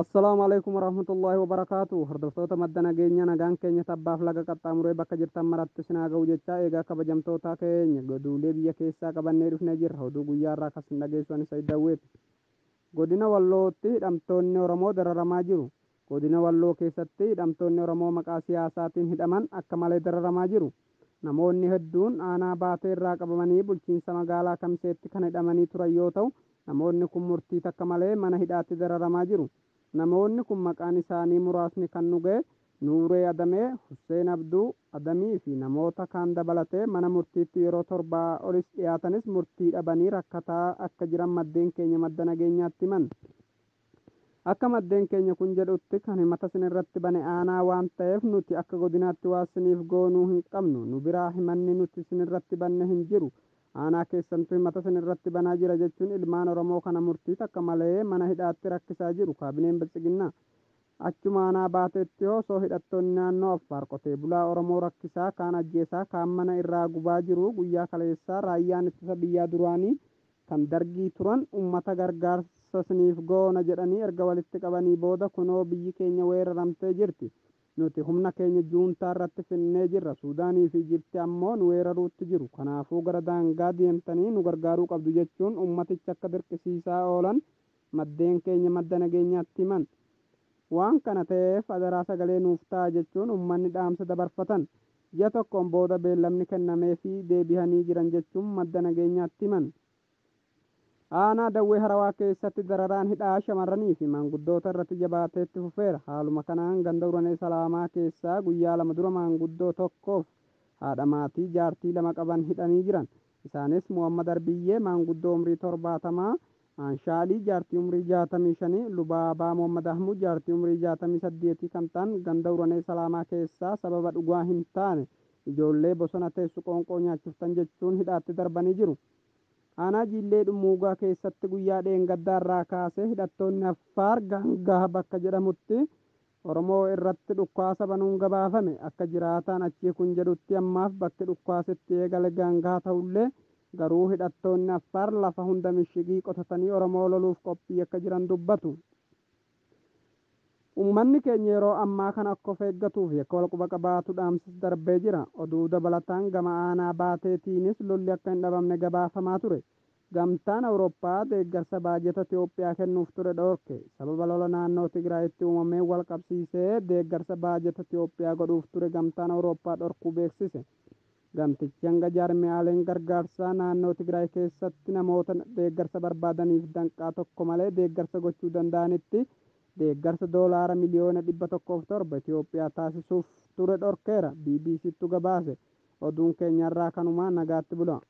Assalamualaikum warahmatullahi wabarakatuh. Hordoftoota madda nageenya nagaan keenya tabbaaf laga qaxxaamuree bakka jirtan maratti sinaa ga'u jechaa eegaa kabajamtoota keenya goduulee biyya keessaa qabannee dhufnee jirra. Oduu guyyaarraa kas hin dhageessuun isa iddaawweeti. Godina Wallootti hidhamtoonni Oromoo dararamaa jiru. Godina Walloo keessatti hidhamtoonni Oromoo maqaa siyaasaatiin hidhaman akka malee dararamaa jiru. Namoonni hedduun aanaa baatee irraa qabamanii bulchiinsa magaalaa Kamseetti kan hidhamanii turan yoo ta'u, namoonni kun murtii takka malee mana hidhaatti dararamaa jiru. Namoonni kun maqaan isaanii muraasni kan nu ga'e Nuuree Adamee, Husseen Abduu Adamii fi namoota kaan dabalatee mana murtiitti yeroo torbaa olis dhiyaatanis murtii dhabanii rakkataa akka jiran maddeen keenya madda nageenyaatti himan. Akka maddeen keenya kun jedhutti kan himata sinirratti bane aanaa waan ta'eef nuti akka godinaatti waa siniif goonuu hin qabnu. Nu biraa himanni nuti sinirratti banne hin jiru. Aanaa keessantu himata sinirratti banaa jira jechuun ilmaan Oromoo kana murtii takka malee mana hidhaatti rakkisaa jiru kaabineen bilchiginnaa. Achuma aanaa baateetti osoo hidhattoonni naannoo Affaar qotee bulaa Oromoo rakkisaa kaan ajjeesaa kaan mana irraa gubaa jiru guyyaa kaleessaa raayyaan ittisa biyyaa duraanii kan dargii turan uummata gargaarsa siniif goona jedhanii erga walitti qabanii booda kunoo biyyi keenya weeraramtee jirti. Nuti humna keenya juuntaa irratti finnee jirra. Suudaanii fi Ijipti ammoo nu weeraruutti jiru. Kanaafuu gara daangaa deemtanii nu gargaaruu qabdu jechuun ummaticha akka dirqisiisaa oolan maddeen keenya madda nageenyaatti himan. Waan kana ta'eef adaraa sagalee nuuf ta'a jechuun uummanni dhaamsa dabarfatan. Ji'a tokkoon booda beellamni kennamee fi deebihanii jiran jechuun madda nageenyaatti himan. Aanaa Dawwee Harawaa keessatti dararaan hidhaa shamarranii fi maanguddoota irratti jabaateetti fufeera. Haaluma kanaan ganda Uranee Salaamaa keessaa guyyaa lama dura maanguddoo tokkoof haadha maatii jaartii lama qaban hidhanii jiran. Isaanis Muhammad Arbiyyee maanguddoo umrii 70, Aanshaalii jaartii umrii 65, Lubaabaa Muhammad Ahmud jaartii umrii 68 kan ta'an ganda Uranee Salaamaa keessaa sababa dhugaa hin taane ijoollee bosona teessu qoonqoo nyaachiftan jechuun hidhaatti darbanii jiru. Aanaa Jiillee Dhummuugaa keessatti guyyaa dheengaddaarraa kaasee hidhattoonni Affaar Gaangaa bakka jedhamutti Oromoo irratti dhukkaasa banuun gabaafame. Akka jiraataan achii kun jedhutti ammaaf bakki dhukkaasetti eegale Gaangaa ta'ullee garuu hidhattoonni Affaar lafa hunda mishigii qotatanii Oromoo loluuf qophii akka jiran dubbatu. Uummanni keenya yeroo ammaa kana akka of eeggatuuf akka wal quba qabaatu dhaamsis darbee jira. Oduu dabalataan gama aanaa baateetiinis lolli akka hin dhabamne gabaafamaa ture. Gamtaan Awurooppaa deeggarsa baajata Itoophiyaa kennuuf ture dhorke. Sababa lola naannoo Tigraayitti uumameen wal qabsiisee deeggarsa baajata Itoophiyaa godhuuf ture gamtaan Awurooppaa dhorkuu beeksise. Gamtichi hanga jaarmiyaaleen gargaarsaa naannoo Tigraay keessatti namoota deeggarsa barbaadaniif danqaa tokko malee deeggarsa gochuu danda'anitti deeggarsa doolaara miliyoona 107 Itoophiyaa taasisuuf ture dhorkeera. BBCtu gabaase. Oduun keenyarraa kanumaan nagaatti bula.